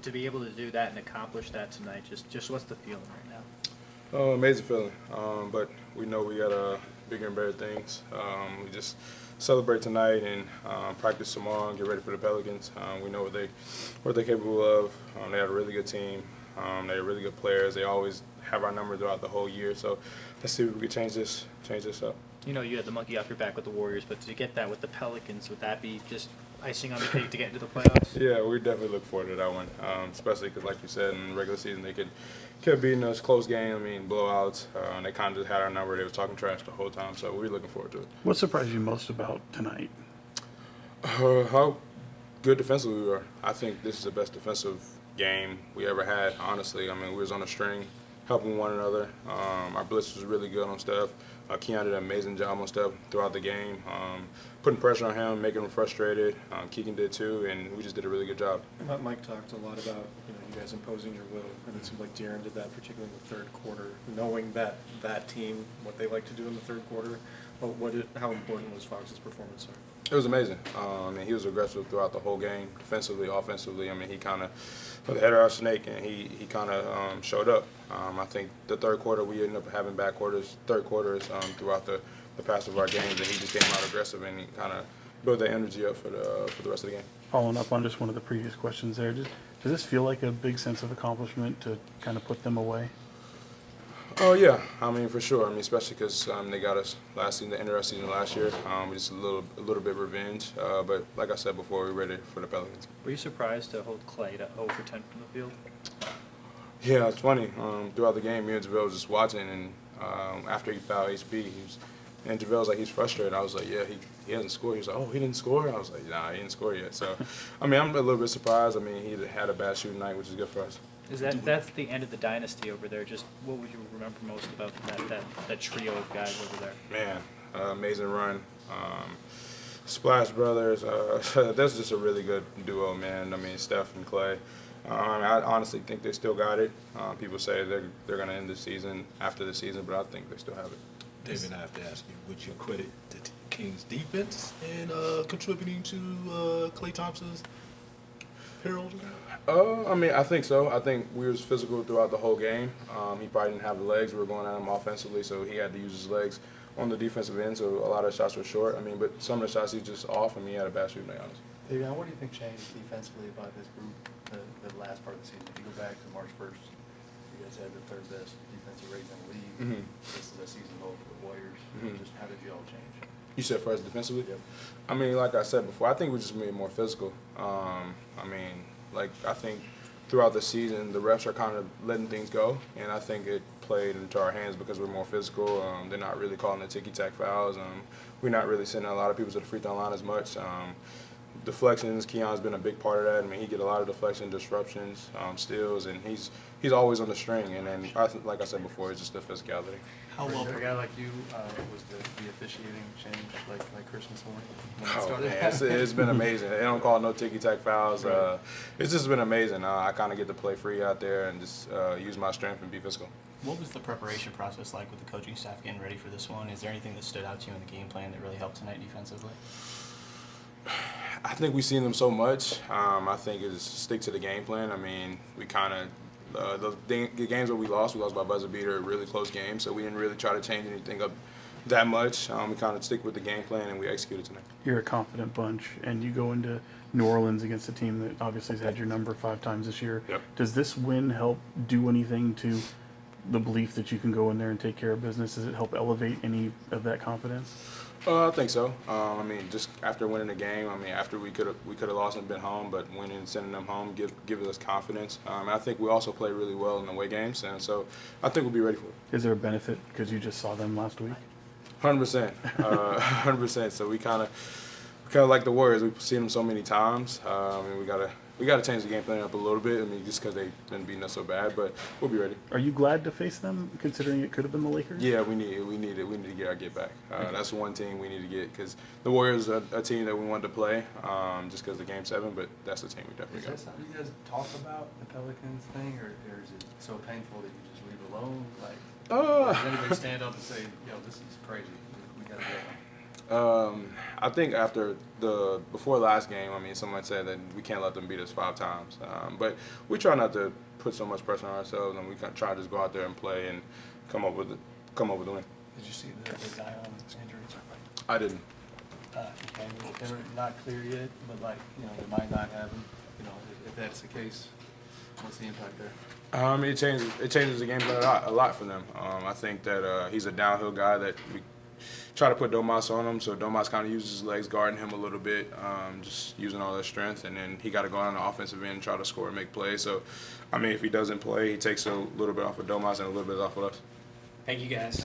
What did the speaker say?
To be able to do that and accomplish that tonight, just what's the feeling right now? Oh, amazing feeling. But we know we got bigger and better things. We just celebrate tonight and practice tomorrow and get ready for the Pelicans. We know what they're capable of. They have a really good team. They have really good players. They always have our number throughout the whole year. So let's see if we can change this up. You know, you had the monkey off your back with the Warriors, but to get that with the Pelicans, would that be just icing on the cake to get into the playoffs? Yeah, we definitely look forward to that one, especially because, like you said, in the regular season they kept beating us close game. I mean, blowouts. They kind of just had our number. They were talking trash the whole time, so we're looking forward to it. What surprised you most about tonight? How good defensively we were. I think this is the best defensive game we ever had, honestly. I mean, we was on a string, helping one another. Our blitz was really good on Steph. Keon did an amazing job on Steph throughout the game, putting pressure on him, making him frustrated. Keegan did too, and we just did a really good job. Mike talked a lot about you guys imposing your will, and it seemed like DeAaron did that, particularly in the third quarter, knowing that team, what they like to do in the third quarter. How important was Fox's performance there? It was amazing. I mean, he was aggressive throughout the whole game, defensively, offensively. I mean, he kind of put the head of our snake, and he kind of showed up. I think the third quarter, we ended up having bad quarters, third quarters throughout the past of our games, and he just came out aggressive, and he kind of built the energy up for the rest of the game. Following up on just one of the previous questions there, does this feel like a big sense of accomplishment to kind of put them away? Oh yeah, I mean for sure. I mean especially because they got us last season, the end of our season last year. Just a little bit revenge. But like I said before, we're ready for the Pelicans. Were you surprised to hold Clay to 0 for 10 from the field? Yeah, it's funny. Throughout the game, me and JaVale was just watching, and after he fouled HB, and JaVale was like, he's frustrated. I was like, yeah, he hasn't scored. He was like, oh, he didn't score? I was like, nah, he didn't score yet. So, I mean, I'm a little bit surprised. I mean, he had a bad shooting night, which is good for us. That's the end of the dynasty over there. Just what would you remember most about that trio of guys over there? Man, amazing run. Splash Brothers. That's just a really good duo, man. I mean, Steph and Clay. I honestly think they still got it. People say they're going to end the season after the season, but I think they still have it. David, I have to ask you, would you credit the Kings defense in contributing to Klay Thompson's peril? I mean, I think so. I think we was physical throughout the whole game. He probably didn't have the legs. We were going at him offensively, so he had to use his legs on the defensive end, so a lot of the shots were short. I mean, but some of the shots he just off. I mean, he had a bad shooting night, honestly. Davion, what do you think changed defensively about this group the last part of the season? If you go back to March 1st, you guys had the third best defensive rating in the league. Mm-hmm. This is a season low for the Warriors. Mm-hmm. Just how did you all change? You said for us defensively? Yep. I mean, like I said before, I think we just made more physical. I mean, like I think throughout the season, the refs are kind of letting things go, and I think it played into our hands because we're more physical. They're not really calling the ticky-tack fouls. We're not really sending a lot of people to the free throw line as much. Deflections, Keon's been a big part of that. I mean, he get a lot of deflection, disruptions, steals, and he's always on the string. And then, like I said before, it's just the physicality. How well for a guy like you was the officiating change like Christmas morning when it Oh, started? man, it's been amazing. They don't call no ticky-tack fouls. Right. It's just been amazing. I kind of get to play free out there and just use my strength and be physical. What was the preparation process like with the coaching staff getting ready for this one? Is there anything that stood out to you in the game plan that really helped tonight defensively? I think we've seen them so much. I think it's stick to the game plan. I mean, we kind of the games that we lost by buzzer beater, really close games, so we didn't really try to change anything up that much. We kind of stick with the game plan, and we executed tonight. You're a confident bunch, and you go into New Orleans against a team that obviously has had your number 5 times this year. Yep. Does this win help do anything to the belief that you can go in there and take care of business? Does it help elevate any of that confidence? I think so. I mean, just after winning the game, I mean, after we could have lost and been home, but winning and sending them home gives us confidence. And I think we also play really well in the away games, and so I think we'll be ready for it. Is there a benefit because you just saw them last week? 100%, 100%. So we kind of like the Warriors. We've seen them so many times. I mean, we gotta change the game plan up a little bit. I mean, just because they've been beating us so bad, but we'll be ready. Are you glad to face them, considering it could have been the Lakers? Yeah, we need it. We need to get our get back. That's one team we need to get because the Warriors are a team that we wanted to play just because of Game 7, but that's the team we definitely Is got. that something you guys talk about, the Pelicans thing, or is it so painful that you just leave it alone? Like, does anybody stand up and say, yo, this is crazy, we got to go? I think before last game, I mean, someone said that we can't let them beat us 5 times. But we try not to put so much pressure on ourselves, and we try to just go out there and play and come up with a win. Did you see the Davion injury? I didn't. Okay, they're not clear yet, but like, you know, they might not have him. You know, if that's the case, what's the impact there? It changes the game plan a lot for them. I think that he's a downhill guy that we try to put Domas on him, so Domas kind of uses his legs guarding him a little bit, just using all that strength, and then he got to go on the offensive end and try to score and make plays. So, I mean, if he doesn't play, he takes a little bit off of Domas and a little bit off of us. Thank you, guys.